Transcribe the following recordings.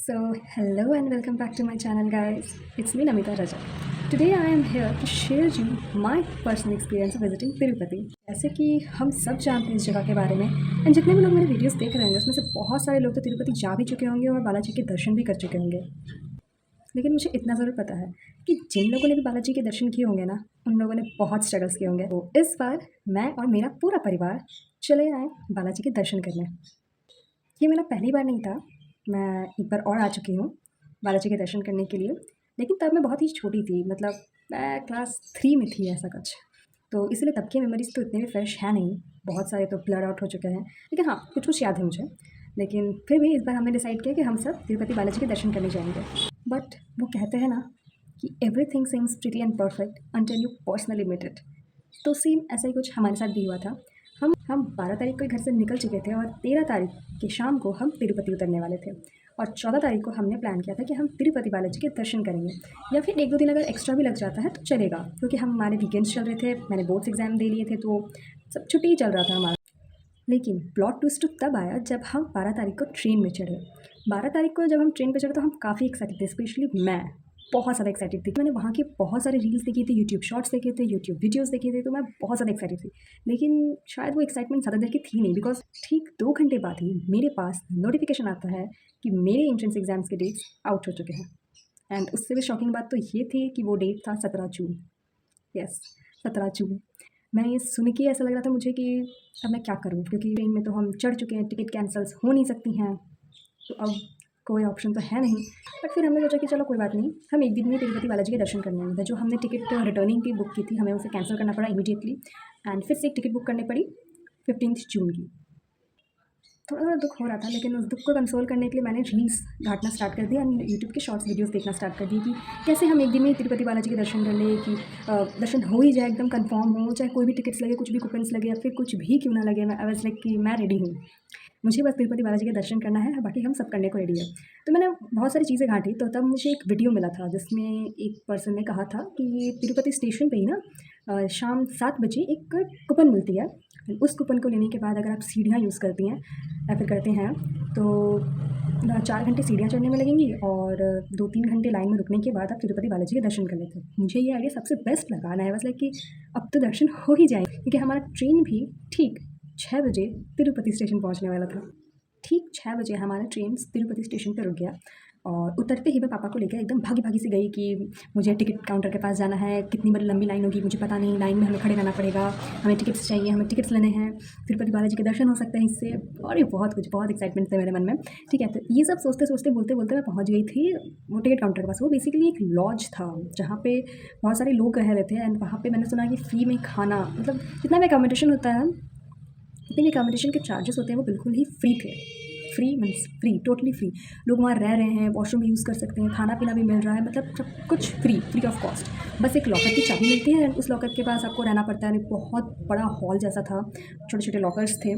Hello and welcome back to my channel, guys. It's me, Namita Rajat. Today I am here to share you my personal experience of visiting Tirupati. जैसे कि हम सब जानते हैं इस जगह के बारे में एंड जितने भी लोग मेरे वीडियोस देख रहे हैं उसमें से बहुत सारे लोग तो तिरुपति जा भी चुके होंगे और बालाजी के दर्शन भी कर चुके होंगे। लेकिन मुझे इतना ज़रूर पता है कि जिन लोगों ने भी बालाजी के दर्शन किए होंगे ना, उन लोगों ने बहुत स्ट्रगल्स किए होंगे। तो इस बार मैं और मेरा पूरा परिवार चले आए बालाजी के दर्शन करने। ये मेरा पहली बार नहीं था, मैं एक बार और आ चुकी हूँ बालाजी के दर्शन करने के लिए, लेकिन तब मैं बहुत ही छोटी थी, मतलब मैं क्लास 3 में थी ऐसा कुछ। तो इसलिए तब की मेमोरीज़ तो इतने भी फ्रेश है नहीं, बहुत सारे तो ब्लर आउट हो चुके हैं, लेकिन हाँ कुछ कुछ याद है मुझे। लेकिन फिर भी इस बार हमने डिसाइड किया कि हम सब तिरुपति बालाजी के दर्शन करने जाएंगे। बट वो कहते हैं ना कि everything seems pretty and perfect until you personally meet it. तो सेम ऐसा ही कुछ हमारे साथ भी हुआ था। हम 12 तारीख को घर से निकल चुके थे और 13 तारीख की शाम को हम तिरुपति उतरने वाले थे। और 14 तारीख को हमने प्लान किया था कि हम तिरुपति बालाजी के दर्शन करेंगे, या फिर 1-2 दिन अगर एक्स्ट्रा भी लग जाता है तो चलेगा, क्योंकि हमारे वीकेंड्स चल रहे थे, मैंने बोर्ड्स एग्ज़ाम दे लिए थे, तो सब छुट्टी ही चल रहा था हमारा। लेकिन प्लॉट ट्विस्ट तो तब आया जब हम 12 तारीख को ट्रेन में चढ़े। 12 तारीख को जब हम ट्रेन पे चढ़े तो हम काफ़ी एक्साइटेड थे, स्पेशली मैं बहुत ज़्यादा एक्साइटेड थी। मैंने वहाँ के बहुत सारे रील्स देखे थे, यूट्यूब शॉर्ट्स देखे थे, यूट्यूब वीडियोस देखे थे, तो मैं बहुत ज़्यादा एक्साइटेड थी। लेकिन शायद वो एक्साइटमेंट ज़्यादा देर की थी नहीं, बिकॉज ठीक 2 घंटे बाद ही मेरे पास नोटिफिकेशन आता है कि मेरे एंट्रेंस एग्ज़ाम्स के डेट्स आउट हो चुके हैं। एंड उससे भी शॉकिंग बात तो ये थी कि वो डेट था 17 जून। यस, 17 जून। मैं ये सुन के ऐसा लग रहा था मुझे कि अब मैं क्या करूँ, क्योंकि ट्रेन में तो हम चढ़ चुके हैं, टिकट कैंसल्स हो नहीं सकती हैं, तो अब कोई ऑप्शन तो है नहीं। बट फिर हमने सोचा कि चलो कोई बात नहीं, हम एक दिन में तिरुपति बालाजी के दर्शन करने आए थे। जो हमने टिकट रिटर्निंग की बुक की थी, हमें उसे कैंसिल करना पड़ा इमीडिएटली, एंड फिर से एक टिकट बुक करनी पड़ी 15 जून की। थोड़ा थोड़ा दुख हो रहा था, लेकिन उस दुख को कंसोल करने के लिए मैंने रील्स घाटना स्टार्ट कर दिया एंड यूट्यूब के शॉर्ट्स वीडियोस देखना स्टार्ट कर दी कि कैसे हम एक दिन में तिरुपति बालाजी के दर्शन कर लें, कि दर्शन हो ही जाए, एकदम कंफर्म हो, चाहे कोई भी टिकट्स लगे, कुछ भी कूपन्स लगे, या फिर कुछ भी क्यों ना लगे। मैं वाज लाइक कि मैं रेडी हूँ, मुझे बस तिरुपति बालाजी के दर्शन करना है, बाकी हम सब करने को रेडी है। तो मैंने बहुत सारी चीज़ें घाटी, तो तब मुझे एक वीडियो मिला था जिसमें एक पर्सन ने कहा था कि तिरुपति स्टेशन पे ही ना शाम 7 बजे एक कूपन मिलती है। उस कूपन को लेने के बाद अगर आप सीढ़ियाँ यूज़ करती हैं या फिर करते हैं तो 4 घंटे सीढ़ियाँ चढ़ने में लगेंगी और 2-3 घंटे लाइन में रुकने के बाद आप तिरुपति बालाजी के दर्शन कर लेते हैं। मुझे ये आइडिया सबसे बेस्ट लगा ना, है बस लाइक कि अब तो दर्शन हो ही जाएंगे, क्योंकि हमारा ट्रेन भी ठीक 6 बजे तिरुपति स्टेशन पहुंचने वाला था। ठीक 6 बजे हमारा ट्रेन तिरुपति स्टेशन पर रुक गया और उतरते ही मैं पापा को लेकर एकदम भागी भागी से गई कि मुझे टिकट काउंटर के पास जाना है, कितनी बड़ी लंबी लाइन होगी मुझे पता नहीं, लाइन में हमें खड़े रहना पड़ेगा, हमें टिकट्स चाहिए, हमें टिकट्स लेने हैं, तिरुपति बालाजी के दर्शन हो सकते हैं इससे, और ये बहुत कुछ, बहुत एक्साइटमेंट थे मेरे मन में। ठीक है, तो ये सब सोचते सोचते बोलते बोलते मैं पहुँच गई थी वो टिकट काउंटर के पास। वो बेसिकली एक लॉज था जहाँ पे बहुत सारे लोग रह रहे थे, एंड वहाँ पर मैंने सुना कि फ्री में खाना, मतलब जितना भी अकोमोडेशन होता है, जितने भी अकोमोडेशन के चार्जेस होते हैं वो बिल्कुल ही फ्री थे। Free means free, totally free. लोग वहाँ रह रहे हैं, वॉशरूम भी यूज़ कर सकते हैं, खाना पीना भी मिल रहा है, मतलब सब कुछ फ्री, फ्री ऑफ कॉस्ट। बस एक लॉकर की चाबी मिलती है एंड उस लॉकर के पास आपको रहना पड़ता है। बहुत बड़ा हॉल जैसा था, छोटे छोटे लॉकर्स थे,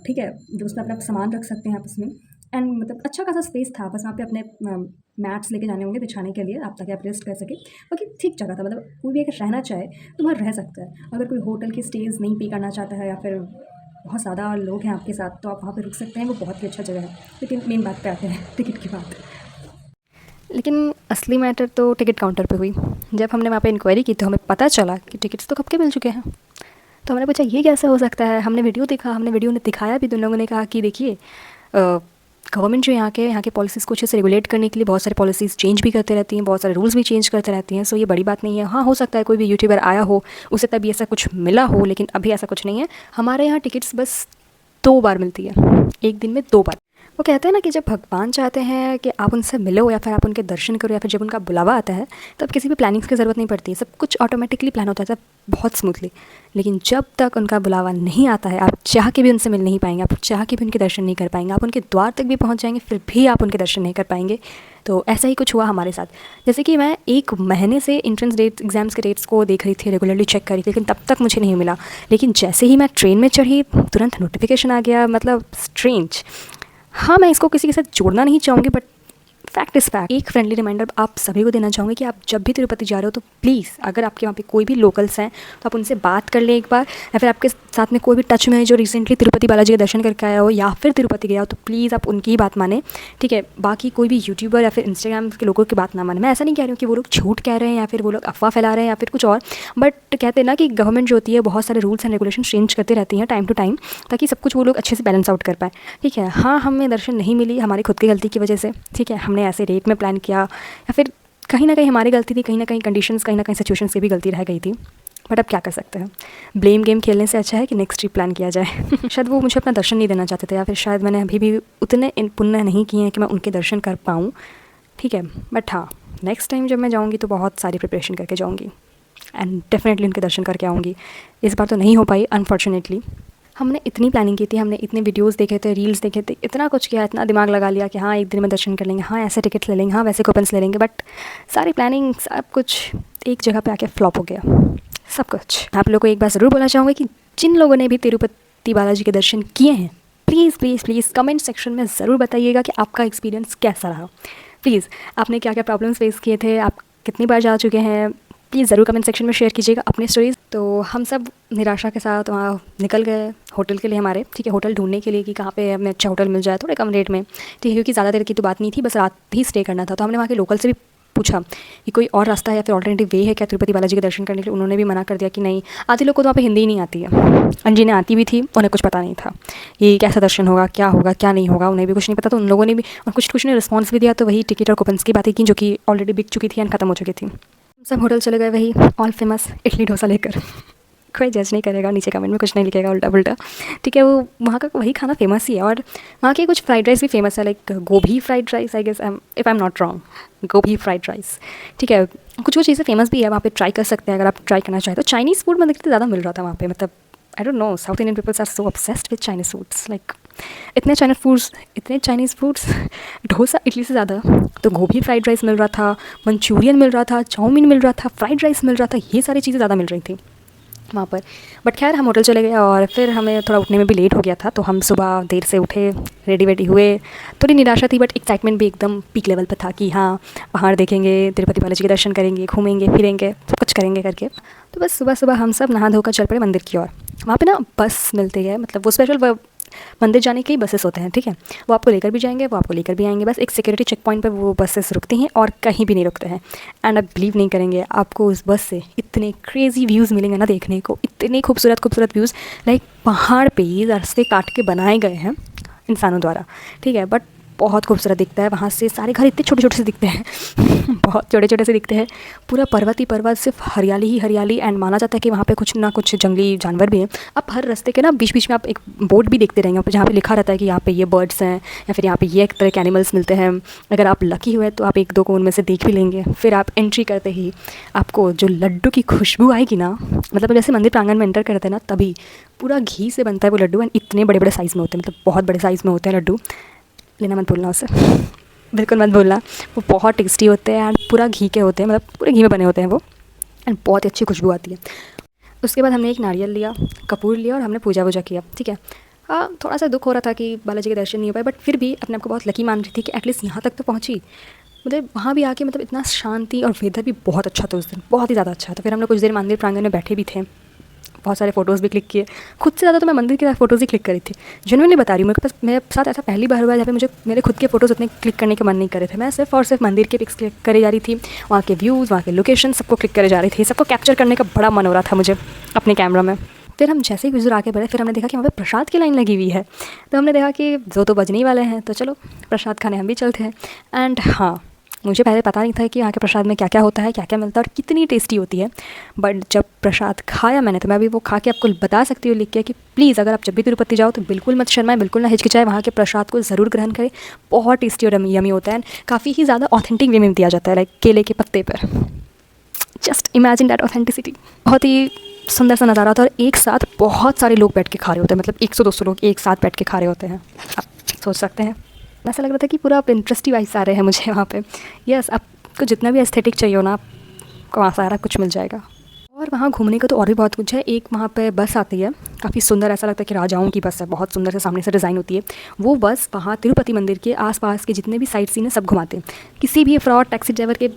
ठीक है, जो उसमें अपना सामान रख सकते हैं आप उसमें, एंड मतलब अच्छा खासा स्पेस था। बस वहाँ पे अपने मैट्स लेके जाने होंगे बिछाने के लिए, आप ताकि आप रेस्ट कर सकें। बाकी ठीक जगह था, मतलब कोई भी अगर रहना चाहे तो वहाँ रह सकता है। अगर कोई होटल की स्टेज नहीं पे करना चाहता है या फिर बहुत ज़्यादा लोग हैं आपके साथ, तो आप वहाँ पे रुक सकते हैं, वो बहुत ही अच्छा जगह है। लेकिन मेन बात पे आते हैं, टिकट की बात। लेकिन असली मैटर तो टिकट काउंटर पे हुई। जब हमने वहाँ पे इंक्वायरी की तो हमें पता चला कि टिकट्स तो कब के मिल चुके हैं। तो हमने पूछा ये कैसे हो सकता है। हमने वीडियो देखा, हमने वीडियो में दिखाया भी, तो उन लोगों ने कहा कि देखिए गवर्नमेंट जो यहाँ के पॉलिसीज़ को अच्छे से रेगुलेट करने के लिए बहुत सारी पॉलिसीज़ चेंज भी करते रहती हैं, बहुत सारे रूल्स भी चेंज करते रहती हैं। सो ये बड़ी बात नहीं है। हाँ, हो सकता है कोई भी यूट्यूबर आया हो, उसे तभी ऐसा कुछ मिला हो, लेकिन अभी ऐसा कुछ नहीं है। हमारे यहाँ टिकट्स बस 2 बार मिलती है, एक दिन में 2 बार। वो कहते हैं ना कि जब भगवान चाहते हैं कि आप उनसे मिलो या फिर आप उनके दर्शन करो, या फिर जब उनका बुलावा आता है तब किसी भी प्लानिंग्स की ज़रूरत नहीं पड़ती है, सब कुछ ऑटोमेटिकली प्लान होता है, सब बहुत स्मूथली। लेकिन जब तक उनका बुलावा नहीं आता है, आप चाह के भी उनसे मिल नहीं पाएंगे, आप चाह के भी उनके दर्शन नहीं कर पाएंगे, आप उनके द्वार तक भी पहुँच जाएंगे फिर भी आप उनके दर्शन नहीं कर पाएंगे। तो ऐसा ही कुछ हुआ हमारे साथ। जैसे कि मैं 1 महीने से एंट्रेंस डेट, एग्ज़ाम्स के डेट्स को देख रही थी, रेगुलरली चेक कर रही थी, लेकिन तब तक मुझे नहीं मिला। लेकिन जैसे ही मैं ट्रेन में चढ़ी तुरंत नोटिफिकेशन आ गया, मतलब स्ट्रेंज। हाँ, मैं इसको किसी के साथ जोड़ना नहीं चाहूँगी, बट फैक्ट इज़ फैक्ट। एक फ्रेंडली रिमाइंडर आप सभी को देना चाहूँगी कि आप जब भी तिरुपति जा रहे हो तो प्लीज़, अगर आपके वहाँ पे कोई भी लोकल्स हैं तो आप उनसे बात कर लें एक बार, या फिर आपके साथ में कोई भी टच में है जो रिसेंटली तिरुपति बालाजी के दर्शन करके आया हो या फिर तिरुपति गया हो, तो प्लीज़ आप उनकी ही बात माने, ठीक है। बाकी कोई भी यूट्यूबर या फिर इंस्टाग्राम के लोगों की बात ना माने। मैं ऐसा नहीं कह रही हूँ कि वो लोग झूठ कह रहे हैं या फिर वो लोग अफवाह फैला रहे हैं या फिर कुछ और, बट कहते हैं ना कि गवर्नमेंट जो होती है बहुत सारे रूल्स एंड रेगुलेशन चेंज करते रहती हैं टाइम टू टाइम, ताकि सब कुछ वो लोग अच्छे से बैलेंस आउट कर पाए, ठीक है। हाँ, हमें दर्शन नहीं मिली हमारी खुद की गलती की वजह से, ठीक है। हमने ऐसे रेट में प्लान किया या फिर कहीं ना कहीं हमारी गलती थी, कहीं ना कहीं कंडीशंस, कहीं ना कहीं सिचुएशंस की भी गलती रह गई थी, बट अब क्या कर सकते हैं। ब्लेम गेम खेलने से अच्छा है कि नेक्स्ट ट्रिप प्लान किया जाए। शायद वो मुझे अपना दर्शन नहीं देना चाहते थे, या फिर शायद मैंने अभी भी उतने पुण्य नहीं किए हैं कि मैं उनके दर्शन कर पाऊँ, ठीक है। बट हाँ, नेक्स्ट टाइम जब मैं जाऊँगी तो बहुत सारी प्रिपरेशन करके जाऊँगी एंड डेफिनेटली उनके दर्शन करके आऊँगी। इस बार तो नहीं हो पाई अनफॉर्चुनेटली। हमने इतनी प्लानिंग की थी, हमने इतने वीडियोस देखे थे, रील्स देखे थे, इतना कुछ किया, इतना दिमाग लगा लिया कि हाँ एक दिन में दर्शन कर लेंगे, हाँ ऐसे टिकट्स ले लेंगे, हाँ वैसे कूपन्स ले लेंगे, बट सारी प्लानिंग सब कुछ एक जगह पे आके फ्लॉप हो गया, सब कुछ। आप लोगों को एक बार ज़रूर बोलना चाहूँगी कि जिन लोगों ने भी तिरुपति बालाजी के दर्शन किए हैं, please please please comment section में ज़रूर बताइएगा कि आपका एक्सपीरियंस कैसा रहा। प्लीज़, आपने क्या क्या प्रॉब्लम्स फेस किए थे, आप कितनी बार जा चुके हैं, प्लीज़ ज़रूर कमेंट सेक्शन में शेयर कीजिएगा अपने स्टोरीज़। तो हम सब निराशा के साथ वहाँ निकल गए होटल के लिए हमारे, ठीक है, होटल ढूंढने के लिए कि कहाँ पे हमें अच्छा होटल मिल जाए थोड़े कम रेट में, ठीक है, क्योंकि ज़्यादा देर की तो बात नहीं थी, बस रात ही स्टे करना था। तो हमने वहाँ के लोकल से भी पूछा कि कोई और रास्ता है या फिर ऑल्टरनेटिव वे है क्या तिरुपति बालाजी के दर्शन करने के लिए। उन्होंने भी मना कर दिया कि नहीं, आधे लोग को तो वहाँ पे हिंदी ही नहीं आती है, जिन्हें आती भी थी उन्हें कुछ पता नहीं था ये कैसा दर्शन होगा, क्या नहीं होगा, उन्हें भी कुछ नहीं पता। तो उन लोगों ने भी और कुछ ने रिस्पॉन्स भी दिया, तो वही टिकट और कूपन्स की बातें की जो कि ऑलरेडी बिक चुकी थी एंड ख़त्म हो चुकी थी। सब होटल चले गए वही ऑल फेमस इडली डोसा लेकर। कोई जज नहीं करेगा, नीचे कमेंट में कुछ नहीं लिखेगा उल्टा पुल्टा, ठीक है। वो वहाँ का वही खाना फेमस ही है, और वहाँ के कुछ फ्राइड राइस भी फेमस है, लाइक गोभी fried rice, I guess, if I am not wrong, गोभी फ्राइड राइस, ठीक है। कुछ चीज़ें फेमस भी है वहाँ पे, ट्राई कर सकते हैं अगर आप ट्राई करना चाहें तो। चाइनीज़ फूड मतलब ज़्यादा मिल रहा था वहाँ पे, मतलब I don't know, South Indian peoples are so obsessed with Chinese foods, like इतने चाइनीज़ फूड्स डोसा इडली से ज़्यादा तो गोभी फ्राइड राइस मिल रहा था, मंचूरियन मिल रहा था, चाउमीन मिल रहा था, फ्राइड राइस मिल रहा था, ये सारी चीज़ें ज़्यादा मिल रही थी वहाँ पर। बट खैर हम होटल चले गए और फिर हमें थोड़ा उठने में भी लेट हो गया था, तो हम सुबह देर से उठे, रेडी वेडी हुए। थोड़ी निराशा थी बट एक्साइटमेंट भी एकदम पीक लेवल पर था कि हाँ पहाड़ देखेंगे, तिरुपति बालाजी के दर्शन करेंगे, घूमेंगे फिरेंगे, सब कुछ करेंगे करके। तो बस सुबह सुबह हम सब नहा धोकर चल पड़े मंदिर की ओर। वहाँ पे ना बस मिलती है, मतलब वो स्पेशल मंदिर जाने के ही बसेस होते हैं, ठीक है। वो आपको लेकर भी जाएंगे, वो आपको लेकर भी आएंगे, बस एक सिक्योरिटी चेक पॉइंट पर वो बसेस रुकती हैं और कहीं भी नहीं रुकते हैं। एंड आप बिलीव नहीं करेंगे, आपको उस बस से इतने क्रेजी व्यूज़ मिलेंगे ना देखने को, इतने खूबसूरत व्यूज़, लाइक पहाड़ पे ही रास्ते काट के बनाए गए हैं इंसानों द्वारा, ठीक है, बट बहुत खूबसूरत दिखता है। वहाँ से सारे घर इतने छोटे छोटे से दिखते हैं बहुत छोटे छोटे से दिखते हैं, पूरा पर्वत ही पर्वत, सिर्फ हरियाली ही हरियाली। एंड माना जाता है कि वहाँ पे कुछ ना कुछ जंगली जानवर भी हैं। आप हर रास्ते के ना बीच बीच में आप एक बोर्ड भी देखते रहेंगे जहाँ पे लिखा रहता है कि यहाँ पे ये बर्ड्स हैं या फिर यहाँ पे ये एक तरह के एनिमल्स मिलते हैं। अगर आप लकी हुए तो आप एक दो को उनमें से देख भी लेंगे। फिर आप एंट्री करते ही आपको जो लड्डू की खुशबू आएगी ना, मतलब जैसे मंदिर प्रांगण में एंटर करते हैं ना, तभी पूरा घी से बनता है वो लड्डू, एंड इतने बड़े बड़े साइज़ में होते हैं, मतलब बहुत बड़े साइज़ में होते हैं लड्डू। लेना मत भूलना उसे बिल्कुल मत भूलना, वो बहुत टेस्टी होते हैं एंड पूरा घी के होते हैं, मतलब पूरे घी में बने होते हैं वो, एंड बहुत अच्छी खुशबू आती है। उसके बाद हमने एक नारियल लिया, कपूर लिया और हमने पूजा वूजा किया, ठीक है। हाँ, थोड़ा सा दुख हो रहा था कि बालाजी के दर्शन नहीं हो पाए, बट फिर भी अपने आप को बहुत लकी मान रही थी कि एटलीस्ट यहाँ तक तो पहुँची। मुझे वहाँ भी आके मतलब इतना शांति, और वेदर भी बहुत अच्छा था उस दिन, बहुत ही ज़्यादा अच्छा था। फिर हम लोग कुछ देर मंदिर प्रांगण में बैठे भी थे, बहुत सारे फ़ोटोज़ भी क्लिक किए। खुद से ज़्यादा तो मैं मंदिर की फ़ोटोज़ ही क्लिक करी थी, जेन्युइनली बता रही हूँ। मेरे पास मेरे साथ ऐसा पहली बार हुआ जहाँ पे मुझे मेरे खुद के फ़ोटोज़ उतने क्लिक करने के मन नहीं करे थे। मैं सिर्फ और सिर्फ मंदिर के पिक्स क्लिक करे जा रही थी, वहाँ के व्यूज़, वहाँ के लोकेशन, सबको क्लिक करे जा रही थी। सबको कैप्चर करने का बड़ा मन हो रहा था मुझे अपने कैमरा में। फिर हम जैसे ही गुजर आगे बढ़े, फिर हमने देखा कि वहाँ पे प्रसाद की लाइन लगी हुई है। तो हमने देखा कि 2 तो बजने ही वाले हैं, तो चलो प्रसाद खाने हम भी चलते हैं। एंड हाँ, मुझे पहले पता नहीं था कि यहाँ के प्रसाद में क्या क्या होता है, क्या क्या मिलता है और कितनी टेस्टी होती है। बट जब प्रसाद खाया मैंने, तो मैं अभी वो खा के आपको बता सकती हूँ लिख के कि प्लीज़ अगर आप जब भी तिरुपति जाओ तो बिल्कुल मत शर्माएं, बिल्कुल ना हिचकिचाएं, वहाँ के प्रसाद को ज़रूर ग्रहण करें। बहुत टेस्टी और यमी होता है, काफ़ी ही ज़्यादा ऑथेंटिक वे में दिया जाता है, लाइक केले के पत्ते पर। Just imagine that authenticity. बहुत ही सुंदर सा नज़ारा था, और एक साथ बहुत सारे लोग बैठ के खा रहे होते हैं, मतलब 100-200 लोग एक साथ बैठ के खा रहे होते हैं। आप सोच सकते हैं, ऐसा लग रहा था कि पूरा इंटरेस्ट ही वाइज आ रहे हैं मुझे वहाँ पे। यस, आपको जितना भी एस्थेटिक चाहिए हो ना, आपको वहाँ सारा कुछ मिल जाएगा। और वहाँ घूमने का तो और भी बहुत कुछ है। एक वहाँ पे बस आती है, काफ़ी सुंदर, ऐसा लगता है कि राजाओं की बस है, बहुत सुंदर से सामने से डिज़ाइन होती है। वो बस वहाँ तिरुपति मंदिर के आसपास के जितने भी साइट सीन है सब घुमाते हैं। किसी भी फ्रॉड टैक्सी ड्राइवर के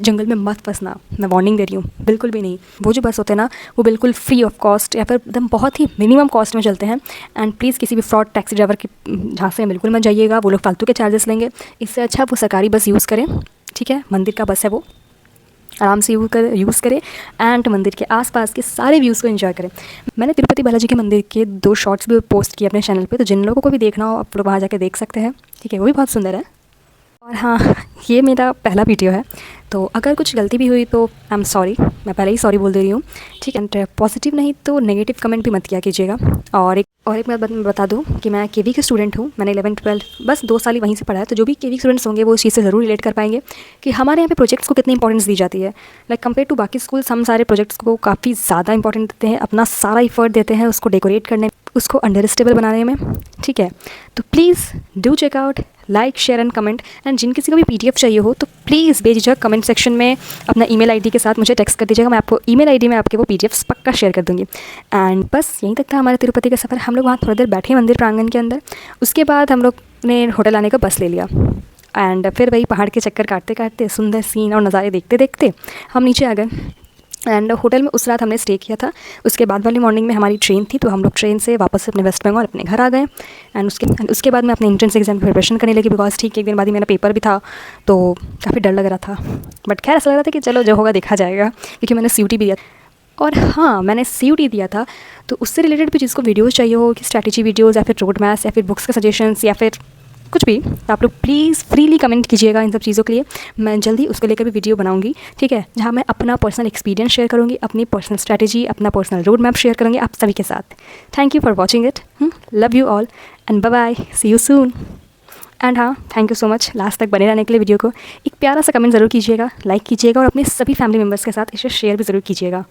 जंगल में मत फंसना, मैं वार्निंग दे रही हूँ, बिल्कुल भी नहीं। वो जो बस होते हैं ना, वो बिल्कुल फ्री ऑफ कॉस्ट या फिर एकदम बहुत ही मिनिमम कॉस्ट में चलते हैं। एंड प्लीज़ किसी भी फ्रॉड टैक्सी ड्राइवर के झांसे में बिल्कुल मत जाइएगा, वो लोग फालतू के चार्जेस लेंगे। इससे अच्छा वो सरकारी बस यूज़ करें, ठीक है, मंदिर का बस है वो, आराम से यूज़ करें एंड मंदिर के आसपास के सारे व्यूज़ को एंजॉय करें। मैंने तिरुपति बालाजी के मंदिर के 2 शॉर्ट्स भी पोस्ट किए अपने चैनल पे, तो जिन लोगों को भी देखना हो आप लोग वहाँ जाके देख सकते हैं, ठीक है, वो भी बहुत सुंदर है। और हाँ, ये मेरा पहला वीडियो है, तो अगर कुछ गलती भी हुई तो आई एम सॉरी, मैं पहले ही सॉरी बोल दे रही हूँ, ठीक है। एंड पॉजिटिव नहीं तो नेगेटिव कमेंट भी मत किया कीजिएगा। और एक बात मैं बता दूँ कि मैं केवी की स्टूडेंट हूँ, मैंने 11-12 बस 2 साल ही वहीं से पढ़ा है। तो जो भी केवी स्टूडेंट्स होंगे वो उस चीज़ से ज़रूर रिलेट कर पाएंगे कि हमारे यहाँ पे प्रोजेक्ट्स को कितनी इंपॉर्टेंस दी जाती है। लाइक कंपेयर टू बाकी स्कूल्स, हम सारे प्रोजेक्ट्स को काफ़ी ज़्यादा इंपॉर्टेंट देते हैं, अपना सारा इफर्ट देते हैं उसको डेकोरेट करने में, उसको अंडरस्टेबल बनाने में, ठीक है। तो please do check out, like, share and comment. And जिन किसी को भी PDF चाहिए हो तो प्लीज़ बेझिझक कमेंट सेक्शन में अपना ईमेल आईडी के साथ मुझे टेक्स्ट कर दीजिएगा, मैं आपको ईमेल आईडी में आपके वो PDFs पक्का शेयर कर दूँगी। एंड बस यहीं तक था हमारा तिरुपति का सफ़र। हम लोग वहाँ थोड़ी देर बैठे मंदिर प्रांगण के अंदर, उसके बाद हम लोग ने होटल आने का बस ले लिया। एंड फिर वही पहाड़ के चक्कर काटते काटते, सुंदर सीन और नज़ारे देखते देखते हम नीचे आ गए। एंड होटल में उस रात हमने स्टे किया था। उसके बाद वाली मॉर्निंग में हमारी ट्रेन थी, तो हम लोग ट्रेन से वापस अपने वेस्ट बंगाल अपने घर आ गए। एंड उसके बाद मैं अपने एंट्रेंस एग्जाम की प्रिपरेशन करने लगी, बिकॉज ठीक 1 दिन बाद ही मेरा पेपर भी था, तो काफ़ी डर लग रहा था। बट खैर ऐसा लग रहा था कि चलो जो होगा देखा जाएगा, क्योंकि मैंने CUT भी दिया। और हाँ, मैंने CUT दिया था, तो उससे रिलेटेड भी जिसको वीडियोज़ चाहिए हो कि स्ट्रैटेजी वीडियोज़ या फिर रोड मैप्स या फिर बुक्स के सजेशंस या फिर कुछ भी, तो आप लोग प्लीज़ फ्रीली कमेंट कीजिएगा इन सब चीज़ों के लिए। मैं जल्दी उसको लेकर भी वीडियो बनाऊंगी, ठीक है, जहाँ मैं अपना पर्सनल एक्सपीरियंस शेयर करूँगी, अपनी पर्सनल स्ट्रैटेजी, अपना पर्सनल रोड मैप शेयर करूँगी आप सभी के साथ। Thank you for watching it, love you all and bye bye, see you soon. And हाँ, thank you so much last तक बने रहने के लिए। वीडियो को एक प्यारा सा कमेंट ज़रूर कीजिएगा, लाइक कीजिएगा और अपने सभी फैमिली मेम्बर्स के साथ इसे शेयर भी ज़रूर कीजिएगा।